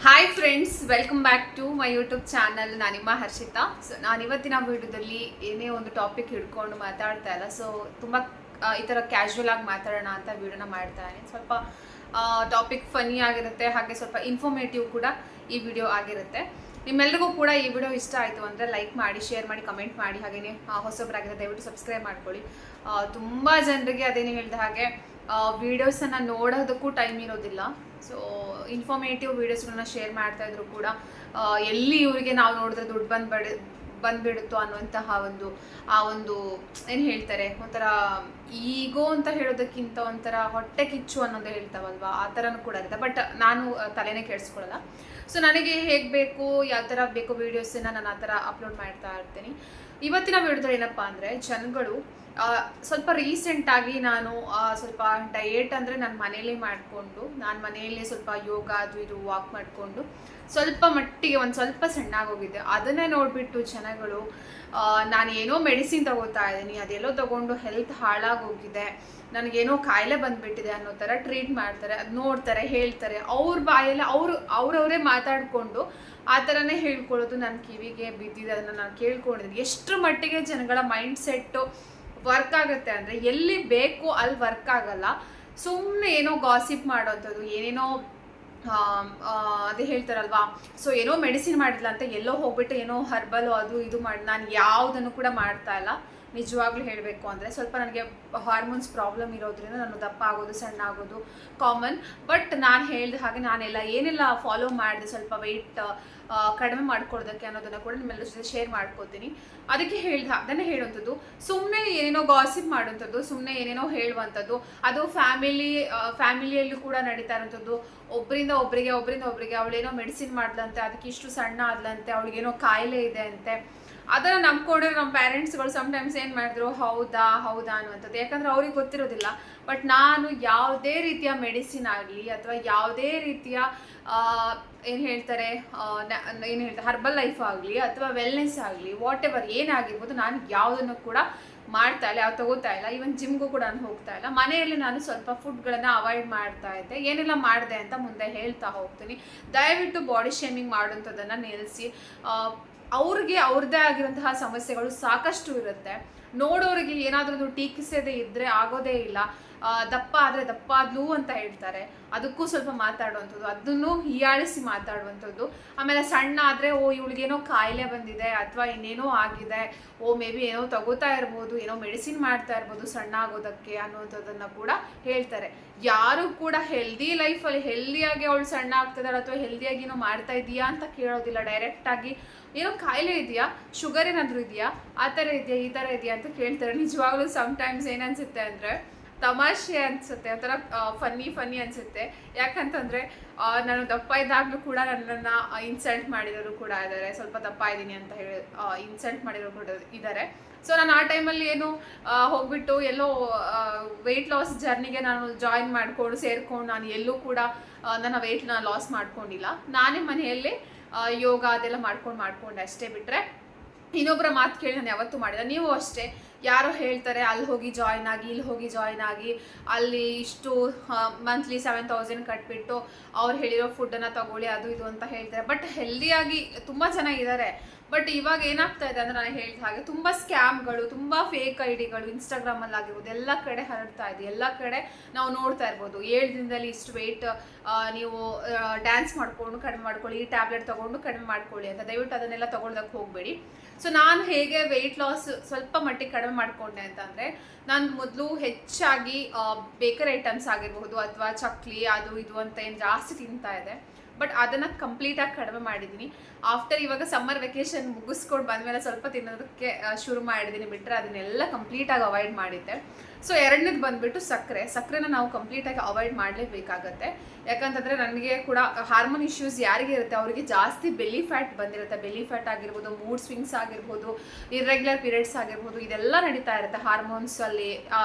Hi friends, welcome back to my YouTube channel. ನಾನಿಮ್ಮ Harshitha. So ನಾನು ಇವತ್ತಿನ ವಿಡಿಯೋದಲ್ಲಿ ಏನೇ ಒಂದು ಟಾಪಿಕ್ ಹಿಡ್ಕೊಂಡು ಮಾತಾಡ್ತಾ ಇಲ್ಲ. ಸೊ ತುಂಬ ಈ ಥರ ಕ್ಯಾಶುವಲ್ ಆಗಿ ಮಾತಾಡೋಣ ಅಂತ ವಿಡಿಯೋನ ಮಾಡ್ತಾ ಇದ್ದೀನಿ. ಸ್ವಲ್ಪ ಟಾಪಿಕ್ ಫನ್ನಿ ಆಗಿರುತ್ತೆ, ಹಾಗೆ ಸ್ವಲ್ಪ ಇನ್ಫಾರ್ಮೇಟಿವ್ ಕೂಡ ಈ ವಿಡಿಯೋ ಆಗಿರುತ್ತೆ. ನಿಮ್ಮೆಲ್ಲರಿಗೂ ಕೂಡ ಈ ವಿಡಿಯೋ ಇಷ್ಟ ಆಯಿತು ಅಂದರೆ ಲೈಕ್ ಮಾಡಿ, ಶೇರ್ ಮಾಡಿ, ಕಮೆಂಟ್ ಮಾಡಿ. ಹಾಗೆಯೇ ಹೊಸೊಬ್ಬರಾಗಿದೆ ದಯವಿಟ್ಟು ಸಬ್ಸ್ಕ್ರೈಬ್ ಮಾಡ್ಕೊಳ್ಳಿ. ತುಂಬ ಜನರಿಗೆ ಅದೇನು ಹೇಳಿದ ಹಾಗೆ ವೀಡಿಯೋಸನ್ನು ನೋಡೋದಕ್ಕೂ ಟೈಮ್ ಇರೋದಿಲ್ಲ. ಸೊ ಇನ್ಫಾರ್ಮೇಟಿವ್ ವೀಡಿಯೋಸ್ಗಳನ್ನ ಶೇರ್ ಮಾಡ್ತಾ ಇದ್ರು ಕೂಡ ಎಲ್ಲಿ ಇವರಿಗೆ ನಾವು ನೋಡಿದ್ರೆ ದುಡ್ಡು ಬಂದ್ಬಿಡುತ್ತೋ ಅನ್ನುವಂತಹ ಒಂದು ಏನು ಹೇಳ್ತಾರೆ, ಒಂಥರ ಈಗೋ ಅಂತ ಹೇಳೋದಕ್ಕಿಂತ ಒಂಥರ ಹೊಟ್ಟೆ ಕಿಚ್ಚು ಅನ್ನೋದು ಹೇಳ್ತಾವಲ್ವಾ, ಆ ಥರನೂ ಕೂಡ ಇರುತ್ತೆ. ಬಟ್ ನಾನು ತಲೆನೇ ಕೆಡಿಸ್ಕೊಳ್ಳಲ್ಲ. ಸೊ ನನಗೆ ಹೇಗೆ ಬೇಕು, ಯಾವ ಥರ ಬೇಕು ವೀಡಿಯೋಸನ್ನು ನಾನು ಆ ಥರ ಅಪ್ಲೋಡ್ ಮಾಡ್ತಾ ಇರ್ತೀನಿ. ಇವತ್ತಿನ ವಿಡಿಯೋದಲ್ಲಿ ಏನಪ್ಪ ಅಂದರೆ, ಜನಗಳು ಸ್ವಲ್ಪ ರೀಸೆಂಟಾಗಿ ನಾನು ಸ್ವಲ್ಪ ಡಯೇಟ್ ಅಂದರೆ ನಾನು ಮನೆಯಲ್ಲೇ ಮಾಡಿಕೊಂಡು, ನಾನು ಮನೆಯಲ್ಲೇ ಸ್ವಲ್ಪ ಯೋಗ ಅದು ಇದು ವಾಕ್ ಮಾಡಿಕೊಂಡು ಸ್ವಲ್ಪ ಮಟ್ಟಿಗೆ ಒಂದು ಸ್ವಲ್ಪ ಸಣ್ಣಾಗೋಗಿದ್ದೆ. ಅದನ್ನೇ ನೋಡಿಬಿಟ್ಟು ಜನಗಳು ನಾನು ಏನೋ ಮೆಡಿಸಿನ್ ತಗೋತಾ ಇದ್ದೀನಿ, ಅದೆಲ್ಲೋ ತೊಗೊಂಡು ಹೆಲ್ತ್ ಹಾಳಾಗೋಗಿದೆ, ನನಗೇನೋ ಕಾಯಿಲೆ ಬಂದುಬಿಟ್ಟಿದೆ ಅನ್ನೋ ಥರ ಟ್ರೀಟ್ ಮಾಡ್ತಾರೆ. ಅದು ನೋಡ್ತಾರೆ, ಹೇಳ್ತಾರೆ, ಅವ್ರ ಬಾಯೆಲ್ಲ ಅವರವರೇ ಮಾತಾಡಿಕೊಂಡು ಆ ಥರನೇ ಹೇಳ್ಕೊಳ್ಳೋದು ನನ್ನ ಕಿವಿಗೆ ಬಿದ್ದಿದೆ. ಅದನ್ನು ನಾನು ಕೇಳ್ಕೊಂಡಿದ್ದೀನಿ. ಎಷ್ಟರ ಮಟ್ಟಿಗೆ ಜನಗಳ ಮೈಂಡ್ ಸೆಟ್ಟು ವರ್ಕ್ ಆಗುತ್ತೆ ಅಂದರೆ, ಎಲ್ಲಿ ಬೇಕು ಅಲ್ಲಿ ವರ್ಕ್ ಆಗಲ್ಲ. ಸುಮ್ಮನೆ ಏನೋ ಗಾಸಿಪ್ ಮಾಡೋವಂಥದ್ದು, ಏನೇನೋ ಅದೇ ಹೇಳ್ತಾರಲ್ವಾ, ಸೊ ಏನೋ ಮೆಡಿಸಿನ್ ಮಾಡಿಲ್ಲ ಅಂತ ಎಲ್ಲೋ ಹೋಗ್ಬಿಟ್ಟು ಏನೋ ಹರ್ಬಲು ಅದು ಇದು ಮಾಡಿ, ನಾನು ಯಾವುದನ್ನು ಕೂಡ ಮಾಡ್ತಾ ಇಲ್ಲ. ನಿಜವಾಗ್ಲೂ ಹೇಳಬೇಕು ಅಂದರೆ, ಸ್ವಲ್ಪ ನನಗೆ ಹಾರ್ಮೋನ್ಸ್ ಪ್ರಾಬ್ಲಮ್ ಇರೋದ್ರಿಂದ ನಾನು ದಪ್ಪ ಆಗೋದು, ಸಣ್ಣ ಆಗೋದು ಕಾಮನ್. ಬಟ್ ನಾನು ಹೇಳಿದ ಹಾಗೆ ನಾನೆಲ್ಲ ಏನೆಲ್ಲ ಫಾಲೋ ಮಾಡಿದೆ ಸ್ವಲ್ಪ ವೆಯ್ಟ್ ಕಡಿಮೆ ಮಾಡ್ಕೊಳ್ಳೋದಕ್ಕೆ ಅನ್ನೋದನ್ನು ಕೂಡ ನಿಮ್ಮೆಲ್ಲರ ಜೊತೆ ಶೇರ್ ಮಾಡ್ಕೋತೀನಿ. ಅದಕ್ಕೆ ಅದನ್ನೇ ಹೇಳುವಂಥದ್ದು, ಸುಮ್ಮನೆ ಏನೇನೋ ಗಾಸಿಪ್ ಮಾಡುವಂಥದ್ದು, ಸುಮ್ಮನೆ ಏನೇನೋ ಹೇಳುವಂಥದ್ದು, ಅದು ಫ್ಯಾಮಿಲಿಯಲ್ಲೂ ಕೂಡ ನಡೀತಾ ಇರೋಂಥದ್ದು. ಒಬ್ಬರಿಂದ ಒಬ್ಬರಿಗೆ ಅವಳೇನೋ ಮೆಡಿಸಿನ್ ಮಾಡ್ಲಂತೆ, ಅದಕ್ಕೆ ಇಷ್ಟು ಸಣ್ಣ ಆದ್ಲಂತೆ, ಅವಳಿಗೇನೋ ಕಾಯಿಲೆ ಇದೆ ಅಂತೆ. ಅದನ್ನು ನಂಬ್ಕೊಂಡ್ರೆ ನಮ್ಮ ಪೇರೆಂಟ್ಸ್ಗಳು ಸಮ್ಟೈಮ್ಸ್ ಏನು ಮಾಡಿದ್ರು, ಹೌದಾ ಅನ್ನುವಂಥದ್ದು. ಯಾಕಂದರೆ ಅವ್ರಿಗೆ ಗೊತ್ತಿರೋದಿಲ್ಲ. ಬಟ್ ನಾನು ಯಾವುದೇ ರೀತಿಯ ಮೆಡಿಸಿನ್ ಆಗಲಿ ಅಥವಾ ಯಾವುದೇ ರೀತಿಯ ಏನು ಹೇಳ್ತಾರೆ ಹರ್ಬಲ್ ಲೈಫ್ ಆಗಲಿ ಅಥವಾ ವೆಲ್ನೆಸ್ ಆಗಲಿ, ವಾಟ್ ಎವರ್ ಏನಾಗಿರ್ಬೋದು, ನಾನು ಯಾವುದನ್ನು ಕೂಡ ಮಾಡ್ತಾ ಇಲ್ಲ, ಯಾವ್ದು ತಗೋತಾ ಇಲ್ಲ. ಈವನ್ ಜಿಮ್ಗೂ ಕೂಡ ನಾನು ಹೋಗ್ತಾ ಇಲ್ಲ. ಮನೆಯಲ್ಲಿ ನಾನು ಸ್ವಲ್ಪ ಫುಡ್ಗಳನ್ನು ಅವಾಯ್ಡ್ ಮಾಡ್ತಾ ಇದ್ದೆ. ಏನೆಲ್ಲ ಮಾಡಿದೆ ಅಂತ ಮುಂದೆ ಹೇಳ್ತಾ ಹೋಗ್ತೀನಿ. ದಯವಿಟ್ಟು ಬಾಡಿ ಶೇಮಿಂಗ್ ಮಾಡೋಂಥದ್ದನ್ನು ನಿಲ್ಲಿಸಿ. ಅವ್ರಿಗೆ ಅವ್ರದ್ದೇ ಆಗಿರುವಂತಹ ಸಮಸ್ಯೆಗಳು ಸಾಕಷ್ಟು ಇರುತ್ತೆ. ನೋಡೋರಿಗೆ ಏನಾದರೂ ಟೀಕಿಸದೇ ಇದ್ದರೆ ಆಗೋದೇ ಇಲ್ಲ. ದಪ್ಪ ಆದರೆ ದಪ್ಪ ಆದ್ಲು ಅಂತ ಹೇಳ್ತಾರೆ, ಅದಕ್ಕೂ ಸ್ವಲ್ಪ ಮಾತಾಡುವಂಥದ್ದು, ಅದನ್ನು ಹೀಯಾಳಿಸಿ ಮಾತಾಡುವಂಥದ್ದು. ಆಮೇಲೆ ಸಣ್ಣ ಆದರೆ ಇವಳಿಗೇನೋ ಕಾಯಿಲೆ ಬಂದಿದೆ ಅಥವಾ ಇನ್ನೇನೋ ಆಗಿದೆ, ಮೇ ಬಿ ಏನೋ ತಗೋತಾ ಇರ್ಬೋದು, ಏನೋ ಮೆಡಿಸಿನ್ ಮಾಡ್ತಾ ಇರ್ಬೋದು ಸಣ್ಣ ಆಗೋದಕ್ಕೆ ಅನ್ನುವಂಥದ್ದನ್ನು ಕೂಡ ಹೇಳ್ತಾರೆ. ಯಾರು ಕೂಡ ಹೆಲ್ದಿ ಲೈಫಲ್ಲಿ ಹೆಲ್ದಿಯಾಗಿ ಅವಳು ಸಣ್ಣ ಆಗ್ತಿದ್ದಾಳೆ ಅಥವಾ ಹೆಲ್ದಿಯಾಗಿ ಏನೋ ಮಾಡ್ತಾ ಇದೆಯಾ ಅಂತ ಕೇಳೋದಿಲ್ಲ. ಡೈರೆಕ್ಟಾಗಿ ಏನೋ ಕಾಯಿಲೆ ಇದೆಯಾ, ಶುಗರ್ ಏನಾದರೂ ಇದೆಯಾ, ಆ ಥರ ಇದೆಯಾ, ಈ ಥರ ಇದೆಯಾ ಅಂತ ಕೇಳ್ತಾರೆ. ನಿಜವಾಗ್ಲೂ ಸಮ್ಟೈಮ್ಸ್ ಏನನ್ಸುತ್ತೆ ಅಂದರೆ, ತಮಾಷೆ ಅನಿಸುತ್ತೆ, ಒಂಥರ ಫನ್ನಿ ಅನಿಸುತ್ತೆ. ಯಾಕಂತಂದರೆ ನಾನು ದಪ್ಪ ಇದ್ದಾಗಲೂ ಕೂಡ ನನ್ನನ್ನು ಇನ್ಸಲ್ಟ್ ಮಾಡಿರೋರು ಕೂಡ ಇದ್ದಾರೆ. ಸ್ವಲ್ಪ ದಪ್ಪ ಇದ್ದೀನಿ ಅಂತ ಹೇಳಿ ಇನ್ಸಲ್ಟ್ ಮಾಡಿರೋರು ಕೂಡ ಇದ್ದಾರೆ. ಸೊ ನಾನು ಆ ಟೈಮಲ್ಲಿ ಏನು ಹೋಗ್ಬಿಟ್ಟು ಎಲ್ಲೋ ವೆಯ್ಟ್ ಲಾಸ್ ಜರ್ನಿಗೆ ನಾನು ಜಾಯಿನ್ ಸೇರ್ಕೊಂಡು ನಾನು ಎಲ್ಲೂ ಕೂಡ ನನ್ನ ವೆಯ್ಟ್ನ ಲಾಸ್ ಮಾಡ್ಕೊಂಡಿಲ್ಲ. ನಾನೇ ಮನೆಯಲ್ಲೇ ಯೋಗ ಅದೆಲ್ಲ ಮಾಡ್ಕೊಂಡೆ ಅಷ್ಟೇ. ಬಿಟ್ಟರೆ ಇನ್ನೊಬ್ಬರ ಮಾತು ಕೇಳಿ ನಾನು ಯಾವತ್ತೂ ಮಾಡಿಲ್ಲ. ನೀವು ಅಷ್ಟೇ, ಯಾರೋ ಹೇಳ್ತಾರೆ ಅಲ್ಲಿ ಹೋಗಿ ಜಾಯ್ನ್ ಆಗಿ, ಇಲ್ಲಿ ಹೋಗಿ ಜಾಯ್ನ್ ಆಗಿ, ಅಲ್ಲಿ ಇಷ್ಟು ಮಂತ್ಲಿ 7,000 ಕಟ್ಬಿಟ್ಟು ಅವ್ರು ಹೇಳಿರೋ ಫುಡ್ಡನ್ನು ತಗೊಳ್ಳಿ, ಅದು ಇದು ಅಂತ ಹೇಳ್ತಾರೆ. ಬಟ್ ಹೆಲ್ದಿಯಾಗಿ ತುಂಬ ಜನ ಇದ್ದಾರೆ. ಬಟ್ ಇವಾಗ ಏನಾಗ್ತಾ ಇದೆ ಅಂದರೆ, ನಾನು ಹೇಳಿದ ಹಾಗೆ ತುಂಬ ಸ್ಕ್ಯಾಮ್ಗಳು, ತುಂಬ ಫೇಕ್ ಐಡಿಗಳು ಇನ್ಸ್ಟಾಗ್ರಾಮಲ್ಲಿ ಆಗಿರ್ಬೋದು, ಎಲ್ಲ ಕಡೆ ಹರಡ್ತಾ ಇದೆ. ಎಲ್ಲ ಕಡೆ ನಾವು ನೋಡ್ತಾ ಇರ್ಬೋದು. 7 ದಿನದಲ್ಲಿ ಇಷ್ಟು ವೆಯ್ಟ್ ನೀವು ಡ್ಯಾನ್ಸ್ ಮಾಡಿಕೊಂಡು ಕಡಿಮೆ ಮಾಡ್ಕೊಳ್ಳಿ, ಈ ಟ್ಯಾಬ್ಲೆಟ್ ತೊಗೊಂಡು ಕಡಿಮೆ ಮಾಡ್ಕೊಳ್ಳಿ ಅಂತ. ದಯವಿಟ್ಟು ಅದನ್ನೆಲ್ಲ ತೊಗೊಳೋದಕ್ಕೆ ಹೋಗಬೇಡಿ. ಸೊ ನಾನು ಹೇಗೆ ವೆಯ್ಟ್ ಲಾಸ್ ಸ್ವಲ್ಪ ಮಟ್ಟಿಗೆ ಕಡಿಮೆ ಮಾಡಿಕೊಂಡೆ ಅಂತಂದರೆ, ನಾನು ಮೊದಲು ಹೆಚ್ಚಾಗಿ ಬೇಕರಿ ಐಟಮ್ಸ್ ಆಗಿರ್ಬೋದು ಅಥವಾ ಚಕ್ಲಿ ಅದು ಇದು ಅಂತ ಏನು ಜಾಸ್ತಿ ತಿಂತಾ ಇದೆ. ಬಟ್ ಅದನ್ನು ಕಂಪ್ಲೀಟಾಗಿ ಕಡಿಮೆ ಮಾಡಿದ್ದೀನಿ. ಆಫ್ಟರ್ ಇವಾಗ ಸಮ್ಮರ್ ವೆಕೇಷನ್ ಮುಗಿಸ್ಕೊಂಡು ಬಂದಮೇಲೆ ಸ್ವಲ್ಪ ತಿನ್ನೋದಕ್ಕೆ ಶುರು ಮಾಡಿದ್ದೀನಿ. ಬಿಟ್ಟರೆ ಅದನ್ನೆಲ್ಲ ಕಂಪ್ಲೀಟಾಗಿ ಅವಾಯ್ಡ್ ಮಾಡಿದ್ದೆ. ಸೊ ಎರಡನೇದು ಬಂದುಬಿಟ್ಟು ಸಕ್ಕರೆನ ನಾವು ಕಂಪ್ಲೀಟಾಗಿ ಅವಾಯ್ಡ್ ಮಾಡಲೇಬೇಕಾಗತ್ತೆ. ಯಾಕಂತಂದರೆ ನನಗೆ ಕೂಡ ಹಾರ್ಮೋನ್ ಇಶ್ಯೂಸ್ ಯಾರಿಗೆ ಇರುತ್ತೆ ಅವರಿಗೆ ಜಾಸ್ತಿ ಬೆಲ್ಲಿ ಫ್ಯಾಟ್ ಬಂದಿರುತ್ತೆ. ಬೆಲ್ಲಿ ಫ್ಯಾಟ್ ಆಗಿರ್ಬೋದು, ಮೂಡ್ ಸ್ವಿಂಗ್ಸ್ ಆಗಿರ್ಬೋದು, ಇರ್ರೆಗ್ಯುಲರ್ ಪೀರಿಯಡ್ಸ್ ಆಗಿರ್ಬೋದು, ಇದೆಲ್ಲ ನಡೀತಾ ಇರುತ್ತೆ ಹಾರ್ಮೋನ್ಸಲ್ಲಿ.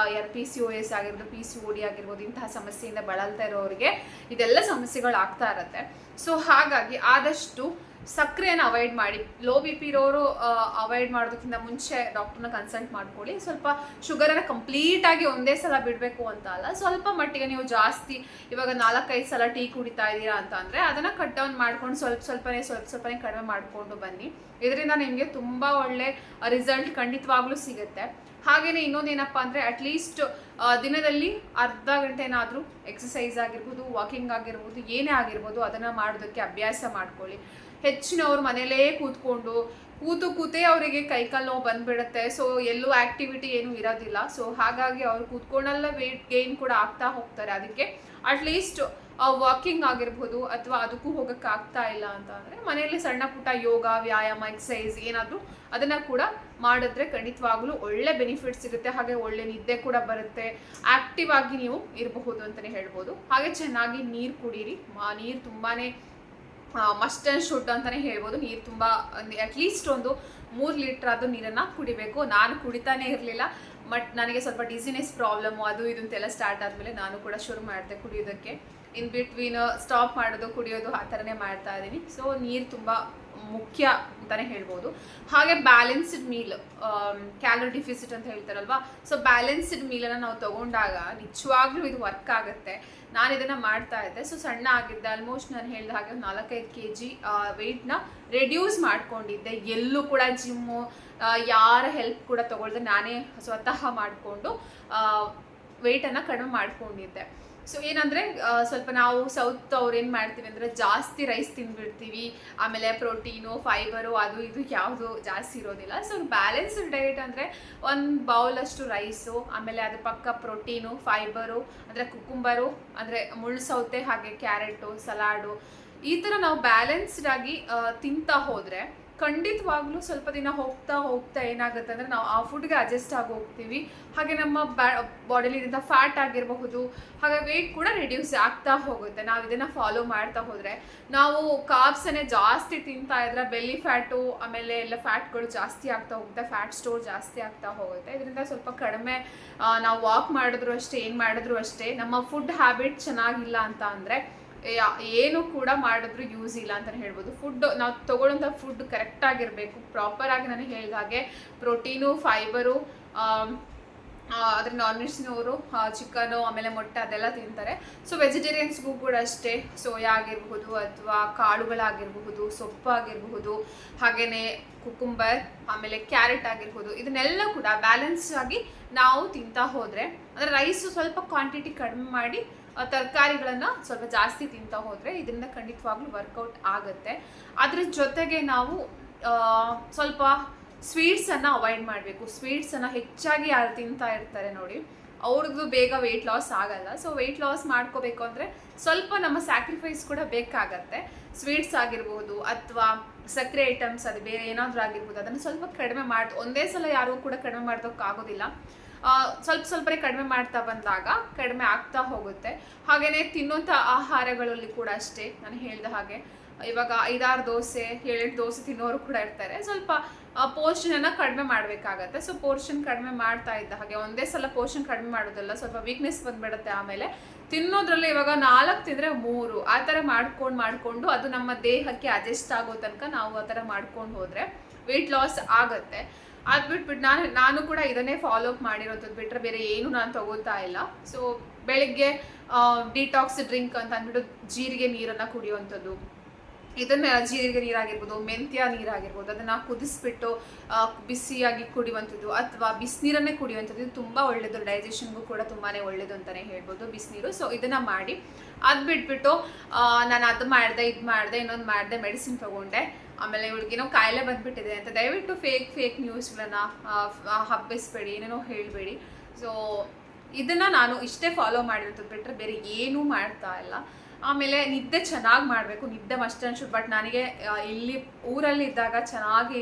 PCOS ಆಗಿರ್ಬೋದು, PCOD ಆಗಿರ್ಬೋದು, ಇಂತಹ ಸಮಸ್ಯೆಯಿಂದ ಬಳಲ್ತಾ ಇರೋರಿಗೆ ಇದೆಲ್ಲ ಸಮಸ್ಯೆಗಳು ಆಗ್ತಾ ಇರುತ್ತೆ. ಸೊ ಹಾಗಾಗಿ ಆದಷ್ಟು ಸಕ್ಕರೆಯನ್ನು ಅವಾಯ್ಡ್ ಮಾಡಿ. ಲೋ ಬಿ ಪಿ ಇರೋರು ಅವಾಯ್ಡ್ ಮಾಡೋದಕ್ಕಿಂತ ಮುಂಚೆ ಡಾಕ್ಟರ್ನ ಕನ್ಸಲ್ಟ್ ಮಾಡ್ಕೊಳ್ಳಿ. ಸ್ವಲ್ಪ ಶುಗರನ್ನು ಕಂಪ್ಲೀಟಾಗಿ ಒಂದೇ ಸಲ ಬಿಡಬೇಕು ಅಂತ ಅಲ್ಲ, ಸ್ವಲ್ಪ ಮಟ್ಟಿಗೆ ನೀವು ಜಾಸ್ತಿ ಇವಾಗ 4-5 ಸಲ ಟೀ ಕುಡಿತಾ ಇದ್ದೀರಾ ಅಂತ ಅಂದರೆ ಅದನ್ನು ಕಟ್ ಡೌನ್ ಮಾಡ್ಕೊಂಡು ಸ್ವಲ್ಪ ಸ್ವಲ್ಪನೇ ಕಡಿಮೆ ಮಾಡಿಕೊಂಡು ಬನ್ನಿ. ಇದರಿಂದ ನಿಮಗೆ ತುಂಬ ಒಳ್ಳೆ ರಿಸಲ್ಟ್ ಖಂಡಿತವಾಗ್ಲೂ ಸಿಗುತ್ತೆ. ಹಾಗೆಯೇ ಇನ್ನೊಂದೇನಪ್ಪ ಅಂದರೆ ಅಟ್ಲೀಸ್ಟ್ ದಿನದಲ್ಲಿ ಅರ್ಧ ಗಂಟೆನಾದರೂ ಎಕ್ಸಸೈಸ್ ಆಗಿರ್ಬೋದು, ವಾಕಿಂಗ್ ಆಗಿರ್ಬೋದು, ಏನೇ ಆಗಿರ್ಬೋದು ಅದನ್ನು ಮಾಡೋದಕ್ಕೆ ಅಭ್ಯಾಸ ಮಾಡ್ಕೊಳ್ಳಿ. ಹೆಚ್ಚಿನವ್ರು ಮನೇಲೇ ಕೂತೇ ಅವರಿಗೆ ಕೈಕಾಲು ನೋವು ಬಂದುಬಿಡುತ್ತೆ. ಸೊ ಎಲ್ಲೂ ಆ್ಯಕ್ಟಿವಿಟಿ ಏನೂ ಇರೋದಿಲ್ಲ. ಸೊ ಹಾಗಾಗಿ ಅವ್ರು ಕೂತ್ಕೊಂಡೆಲ್ಲ ವೆಯ್ಟ್ ಗೇನ್ ಕೂಡ ಆಗ್ತಾ ಹೋಗ್ತಾರೆ. ಅದಕ್ಕೆ ಅಟ್ಲೀಸ್ಟ್ ವಾಕಿಂಗ್ ಆಗಿರ್ಬೋದು ಅಥವಾ ಅದಕ್ಕೂ ಹೋಗೋಕ್ಕೆ ಆಗ್ತಾ ಇಲ್ಲ ಅಂತ ಅಂದರೆ ಮನೆಯಲ್ಲಿ ಸಣ್ಣ ಪುಟ್ಟ ಯೋಗ, ವ್ಯಾಯಾಮ, ಎಕ್ಸಸೈಸ್ ಏನಾದರೂ ಅದನ್ನು ಕೂಡ ಮಾಡಿದ್ರೆ ಖಂಡಿತವಾಗ್ಲೂ ಒಳ್ಳೆ ಬೆನಿಫಿಟ್ಸ್ ಸಿಗುತ್ತೆ. ಹಾಗೆ ಒಳ್ಳೆ ನಿದ್ದೆ ಕೂಡ ಬರುತ್ತೆ. ಆ್ಯಕ್ಟಿವ್ ಆಗಿ ನೀವು ಇರಬಹುದು ಅಂತಲೇ ಹೇಳ್ಬೋದು. ಹಾಗೆ ಚೆನ್ನಾಗಿ ನೀರು ಕುಡೀರಿ. ನೀರು ತುಂಬಾ ಮಸ್ಟ್ ಆ್ಯಂಡ್ ಶುಡ್ ಅಂತಲೇ ಹೇಳ್ಬೋದು. ನೀರು ತುಂಬ ಅಟ್ಲೀಸ್ಟ್ ಒಂದು 3 ಲೀಟ್ರ್ ಆದರೂ ನೀರನ್ನು ಕುಡಿಬೇಕು. ನಾನು ಕುಡಿತಾನೇ ಇರಲಿಲ್ಲ, ಬಟ್ ನನಗೆ ಸ್ವಲ್ಪ ಡಿಸಿನೆಸ್ ಪ್ರಾಬ್ಲಮ್ಮು ಅದು ಇದು ಅಂತೆಲ್ಲ ಸ್ಟಾರ್ಟ್ ಆದಮೇಲೆ ನಾನು ಕೂಡ ಶುರು ಮಾಡಿದೆ ಕುಡಿಯೋದಕ್ಕೆ. ಇನ್ ಬಿಟ್ವೀನ್ ಸ್ಟಾಪ್ ಮಾಡೋದು, ಕುಡಿಯೋದು ಆ ಥರನೇ ಮಾಡ್ತಾ ಇದ್ದೀನಿ. ಸೊ ನೀರು ತುಂಬ ಮುಖ್ಯ ಅಂತಲೇ ಹೇಳ್ಬೋದು. ಹಾಗೆ ಬ್ಯಾಲೆನ್ಸ್ಡ್ ಮೀಲ್, ಕ್ಯಾಲರಿ ಡಿಫಿಸಿಟ್ ಅಂತ ಹೇಳ್ತಾರಲ್ವಾ, ಸೊ ಬ್ಯಾಲೆನ್ಸ್ಡ್ ಮೀಲನ್ನು ನಾವು ತೊಗೊಂಡಾಗ ನಿಜವಾಗ್ಲೂ ಇದು ವರ್ಕ್ ಆಗುತ್ತೆ. ನಾನು ಇದನ್ನು ಮಾಡ್ತಾ ಇದ್ದೆ. ಸೊ ಸಣ್ಣ ಆಗಿದ್ದೆ, ಆಲ್ಮೋಸ್ಟ್ ನಾನು ಹೇಳಿದ ಹಾಗೆ 4-5 kg ವೆಯ್ಟ್ನ ರೆಡ್ಯೂಸ್ ಮಾಡ್ಕೊಂಡಿದ್ದೆ. ಎಲ್ಲೂ ಕೂಡ ಜಿಮ್ಮು ಯಾರ ಹೆಲ್ಪ್ ಕೂಡ ತೊಗೊಳ್ದೆ ನಾನೇ ಸ್ವತಃ ಮಾಡಿಕೊಂಡು ವೆಯ್ಟನ್ನು ಕಡಿಮೆ ಮಾಡ್ಕೊಂಡಿದ್ದೆ. ಸೊ ಏನಂದರೆ ಸ್ವಲ್ಪ ನಾವು ಸೌತ್ ಅವ್ರು ಏನು ಮಾಡ್ತೀವಿ ಅಂದರೆ ಜಾಸ್ತಿ ರೈಸ್ ತಿಂದುಬಿಡ್ತೀವಿ. ಆಮೇಲೆ ಪ್ರೋಟೀನು, ಫೈಬರು ಅದು ಇದು ಯಾವುದು ಜಾಸ್ತಿ ಇರೋದಿಲ್ಲ. ಸೊ ಬ್ಯಾಲೆನ್ಸ್ಡ್ ಡಯಟ್ ಅಂದರೆ 1 ಬೌಲಷ್ಟು ರೈಸು, ಆಮೇಲೆ ಅದ್ರ ಪಕ್ಕ ಪ್ರೋಟೀನು, ಫೈಬರು ಅಂದರೆ ಕುಕ್ಕುಂಬರು ಅಂದರೆ ಮುಳ್ಳು ಸೌತೆ, ಹಾಗೆ ಕ್ಯಾರೆಟು, ಸಲಾಡು, ಈ ಥರ ನಾವು ಬ್ಯಾಲೆನ್ಸ್ಡ್ ಆಗಿ ತಿಂತಾ ಹೋದರೆ ಖಂಡಿತವಾಗ್ಲೂ ಸ್ವಲ್ಪ ದಿನ ಹೋಗ್ತಾ ಏನಾಗುತ್ತೆ ಅಂದರೆ ನಾವು ಆ ಫುಡ್ಗೆ ಅಡ್ಜಸ್ಟ್ ಆಗಿ ಹೋಗ್ತೀವಿ. ಹಾಗೆ ನಮ್ಮ ಬಾಡಿಲಿದ್ದಂಥ ಫ್ಯಾಟ್ ಆಗಿರಬಹುದು, ಹಾಗೆ ವೆಯ್ಟ್ ಕೂಡ ರಿಡ್ಯೂಸ್ ಆಗ್ತಾ ಹೋಗುತ್ತೆ. ನಾವು ಇದನ್ನು ಫಾಲೋ ಮಾಡ್ತಾ ಹೋದರೆ. ನಾವು ಕಾರ್ಬ್ಸನ್ನೇ ಜಾಸ್ತಿ ತಿಂತಾ ಇದ್ರೆ ಬೆಲ್ಲಿ ಫ್ಯಾಟು ಆಮೇಲೆ ಎಲ್ಲ ಫ್ಯಾಟ್ಗಳು ಜಾಸ್ತಿ ಆಗ್ತಾ ಹೋಗುತ್ತೆ, ಫ್ಯಾಟ್ ಸ್ಟೋರ್ ಜಾಸ್ತಿ ಆಗ್ತಾ ಹೋಗುತ್ತೆ. ಇದರಿಂದ ಸ್ವಲ್ಪ ಕಡಿಮೆ ನಾವು ವಾಕ್ ಮಾಡಿದ್ರು ಅಷ್ಟೇ, ಏನು ಮಾಡಿದ್ರು ಅಷ್ಟೇ, ನಮ್ಮ ಫುಡ್ ಹ್ಯಾಬಿಟ್ ಚೆನ್ನಾಗಿಲ್ಲ ಅಂತ ಅಂದರೆ ಏನು ಕೂಡ ಮಾಡಿದ್ರು ಯೂಸ್ ಇಲ್ಲ ಅಂತಲೇ ಹೇಳ್ಬೋದು. ಫುಡ್ ನಾವು ತೊಗೊಳ್ಳೋಂಥ ಫುಡ್ ಕರೆಕ್ಟಾಗಿರಬೇಕು, ಪ್ರಾಪರಾಗಿ ನಾನು ಹೇಳಿದ ಹಾಗೆ ಪ್ರೋಟೀನು, ಫೈಬರು, ಆದರೆ ನಾನ್ ವೆಜ್ನವರು ಚಿಕನು ಆಮೇಲೆ ಮೊಟ್ಟೆ ಅದೆಲ್ಲ ತಿಂತಾರೆ. ಸೊ ವೆಜಿಟೇರಿಯನ್ಸ್ಗೂ ಕೂಡ ಅಷ್ಟೇ, ಸೋಯಾ ಆಗಿರಬಹುದು ಅಥವಾ ಕಾಳುಗಳಾಗಿರಬಹುದು, ಸೊಪ್ಪು ಆಗಿರಬಹುದು, ಹಾಗೆಯೇ ಕುಕುಂಬರ್ ಆಮೇಲೆ ಕ್ಯಾರೆಟ್ ಆಗಿರ್ಬೋದು, ಇದನ್ನೆಲ್ಲ ಕೂಡ ಬ್ಯಾಲೆನ್ಸ್ ಆಗಿ ನಾವು ತಿಂತಾ ಹೋದರೆ, ಅಂದರೆ ರೈಸು ಸ್ವಲ್ಪ ಕ್ವಾಂಟಿಟಿ ಕಡಿಮೆ ಮಾಡಿ ತರಕಾರಿಗಳನ್ನು ಸ್ವಲ್ಪ ಜಾಸ್ತಿ ತಿಂತಾ ಹೋದರೆ ಇದರಿಂದ ಖಂಡಿತವಾಗ್ಲೂ ವರ್ಕೌಟ್ ಆಗುತ್ತೆ. ಅದ್ರ ಜೊತೆಗೆ ನಾವು ಸ್ವಲ್ಪ ಸ್ವೀಟ್ಸನ್ನು ಅವಾಯ್ಡ್ ಮಾಡಬೇಕು. ಸ್ವೀಟ್ಸನ್ನು ಹೆಚ್ಚಾಗಿ ಯಾರು ತಿಂತಾ ಇರ್ತಾರೆ ನೋಡಿ, ಅವ್ರದ್ದು ಬೇಗ ವೆಯ್ಟ್ ಲಾಸ್ ಆಗಲ್ಲ. ಸೊ ವೆಯ್ಟ್ ಲಾಸ್ ಮಾಡ್ಕೋಬೇಕು ಅಂದರೆ ಸ್ವಲ್ಪ ನಮ್ಮ ಸ್ಯಾಕ್ರಿಫೈಸ್ ಕೂಡ ಬೇಕಾಗತ್ತೆ. ಸ್ವೀಟ್ಸ್ ಆಗಿರ್ಬೋದು ಅಥವಾ ಸಕ್ಕರೆ ಐಟಮ್ಸ್, ಅದು ಬೇರೆ ಏನಾದರೂ ಆಗಿರ್ಬೋದು, ಅದನ್ನು ಸ್ವಲ್ಪ ಕಡಿಮೆ ಒಂದೇ ಸಲ ಯಾರಿಗೂ ಕೂಡ ಕಡಿಮೆ ಮಾಡೋಕ್ಕಾಗೋದಿಲ್ಲ. ಸ್ವಲ್ಪನೇ ಕಡಿಮೆ ಮಾಡ್ತಾ ಬಂದಾಗ ಕಡಿಮೆ ಆಗ್ತಾ ಹೋಗುತ್ತೆ. ಹಾಗೆಯೇ ತಿನ್ನೋಂಥ ಆಹಾರಗಳಲ್ಲಿ ಕೂಡ ಅಷ್ಟೇ, ನಾನು ಹೇಳಿದ ಹಾಗೆ ಇವಾಗ 5-6 ದೋಸೆ 7-8 ದೋಸೆ ತಿನ್ನೋರು ಕೂಡ ಇರ್ತಾರೆ. ಸ್ವಲ್ಪ ಪೋರ್ಷನನ್ನು ಕಡಿಮೆ ಮಾಡಬೇಕಾಗತ್ತೆ. ಸೊ ಪೋರ್ಷನ್ ಕಡಿಮೆ ಮಾಡ್ತಾ ಇದ್ದ ಹಾಗೆ ಒಂದೇ ಸಲ ಪೋರ್ಷನ್ ಕಡಿಮೆ ಮಾಡೋದಲ್ಲ, ಸ್ವಲ್ಪ ವೀಕ್ನೆಸ್ ಬಂದುಬಿಡುತ್ತೆ. ಆಮೇಲೆ ತಿನ್ನೋದ್ರಲ್ಲಿ ಇವಾಗ 4 ತಿಂದರೆ 3 ಆ ಥರ ಮಾಡಿಕೊಂಡು ಅದು ನಮ್ಮ ದೇಹಕ್ಕೆ ಅಡ್ಜಸ್ಟ್ ಆಗೋ ತನಕ ನಾವು ಆ ಥರ ಮಾಡ್ಕೊಂಡು ಹೋದರೆ ವೆಯ್ಟ್ ಲಾಸ್ ಆಗುತ್ತೆ. ಅದು ಬಿಟ್ಬಿಟ್ಟು ನಾನು ಕೂಡ ಇದನ್ನೇ ಫಾಲೋ ಅಪ್ ಮಾಡಿರೋಂಥದ್ದು ಬಿಟ್ಟರೆ ಬೇರೆ ಏನು ನಾನು ತಗೋತಾ ಇಲ್ಲ. ಸೊ ಬೆಳಿಗ್ಗೆ ಡಿಟಾಕ್ಸ್ ಡ್ರಿಂಕ್ ಅಂತ ಅಂದ್ಬಿಟ್ಟು ಜೀರಿಗೆ ನೀರನ್ನು ಕುಡಿಯುವಂಥದ್ದು, ಇದನ್ನು ಜೀರಿಗೆ ನೀರಾಗಿರ್ಬೋದು, ಮೆಂತ್ಯ ನೀರಾಗಿರ್ಬೋದು, ಅದನ್ನು ಕುದಿಸ್ಬಿಟ್ಟು ಬಿಸಿಯಾಗಿ ಕುಡಿಯುವಂಥದ್ದು ಅಥವಾ ಬಿಸಿನೀರನ್ನೇ ಕುಡಿಯುವಂಥದ್ದು, ಇದು ತುಂಬ ಒಳ್ಳೆಯದು. ಡೈಜೆಷನ್ಗೂ ಕೂಡ ತುಂಬಾ ಒಳ್ಳೆಯದು ಅಂತಲೇ ಹೇಳ್ಬೋದು ಬಿಸಿನೀರು. ಸೊ ಇದನ್ನು ಮಾಡಿ, ಅದು ಬಿಟ್ಬಿಟ್ಟು ನಾನು ಅದು ಮಾಡಿದೆ, ಇದು ಮಾಡಿದೆ, ಇನ್ನೊಂದು ಮಾಡಿದೆ, ಮೆಡಿಸಿನ್ ತೊಗೊಂಡೆ, ಆಮೇಲೆ ಇವಳಿಗೇನೋ ಕಾಯಿಲೆ ಬಂದುಬಿಟ್ಟಿದೆ ಅಂತ ದಯವಿಟ್ಟು ಫೇಕ್ ನ್ಯೂಸ್ಗಳನ್ನು ಹಬ್ಬಿಸ್ಬೇಡಿ, ಏನೇನೋ ಹೇಳಬೇಡಿ. ಸೊ ಇದನ್ನು ನಾನು ಇಷ್ಟೇ ಫಾಲೋ ಮಾಡಿರೋದು ಬಿಟ್ಟರೆ ಬೇರೆ ಏನೂ ಮಾಡ್ತಾ ಇಲ್ಲ. ಆಮೇಲೆ ನಿದ್ದೆ ಚೆನ್ನಾಗಿ ಮಾಡಬೇಕು, ನಿದ್ದೆ ಮಸ್ಟ್ ಆ್ಯಂಡ್ ಶುಡ್. ಬಟ್ ನನಗೆ ಇಲ್ಲಿ ಊರಲ್ಲಿ ಇದ್ದಾಗ ಚೆನ್ನಾಗಿ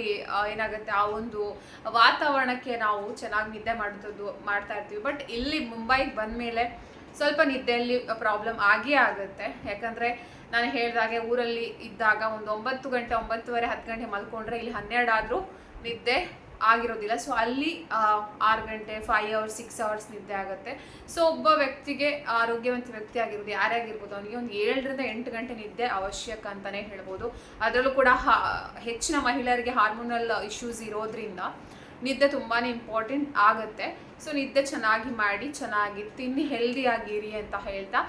ಏನಾಗುತ್ತೆ, ಆ ಒಂದು ವಾತಾವರಣಕ್ಕೆ ನಾವು ಚೆನ್ನಾಗಿ ನಿದ್ದೆ ಮಾಡ್ತಾ ಇರ್ತೀವಿ. ಬಟ್ ಇಲ್ಲಿ ಮುಂಬೈಗೆ ಬಂದಮೇಲೆ ಸ್ವಲ್ಪ ನಿದ್ದೆಯಲ್ಲಿ ಪ್ರಾಬ್ಲಮ್ ಆಗೇ ಆಗುತ್ತೆ. ಯಾಕಂದರೆ ನಾನು ಹೇಳಿದಾಗೆ ಊರಲ್ಲಿ ಇದ್ದಾಗ ಒಂದು 9 ಗಂಟೆ 9:30 10 ಗಂಟೆ ಮಲ್ಕೊಂಡ್ರೆ ಇಲ್ಲಿ 12 ಆದರೂ ನಿದ್ದೆ ಆಗಿರೋದಿಲ್ಲ. ಸೊ ಅಲ್ಲಿ 6 ಗಂಟೆ 5 ಅವರ್ಸ್ 6 ಅವರ್ಸ್ ನಿದ್ದೆ ಆಗುತ್ತೆ. ಸೊ ಒಬ್ಬ ವ್ಯಕ್ತಿಗೆ, ಆರೋಗ್ಯವಂತ ವ್ಯಕ್ತಿ ಆಗಿರ್ಬೋದು, ಯಾರೇ ಆಗಿರ್ಬೋದು, ಅವನಿಗೆ ಒಂದು 7ರಿಂದ 8 ಗಂಟೆ ನಿದ್ದೆ ಅವಶ್ಯಕ ಅಂತಲೇ ಹೇಳ್ಬೋದು. ಅದರಲ್ಲೂ ಕೂಡ ಹೆಚ್ಚಿನ ಮಹಿಳೆಯರಿಗೆ ಹಾರ್ಮೋನಲ್ ಇಶ್ಯೂಸ್ ಇರೋದ್ರಿಂದ ನಿದ್ದೆ ತುಂಬಾ ಇಂಪಾರ್ಟೆಂಟ್ ಆಗುತ್ತೆ. ಸೊ ನಿದ್ದೆ ಚೆನ್ನಾಗಿ ಮಾಡಿ, ಚೆನ್ನಾಗಿ ತಿನ್ನಿ, ಹೆಲ್ದಿಯಾಗಿರಿ ಅಂತ ಹೇಳ್ತಾ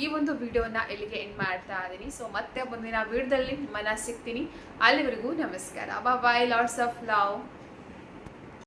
ಈ ಒಂದು ವಿಡಿಯೋನ ಇಲ್ಲಿಗೆ ಎಂಡ್ ಮಾಡ್ತಾ ಇದ್ದೀನಿ. ಸೊ ಮತ್ತೆ ಮುಂದಿನ ವಿಡಿಯೋದಲ್ಲಿ ನಿಮ್ಮನ್ನ ಸಿಗ್ತೀನಿ. ಅಲ್ಲಿವರೆಗೂ ನಮಸ್ಕಾರ. ಬಾಯ್. Lots of love.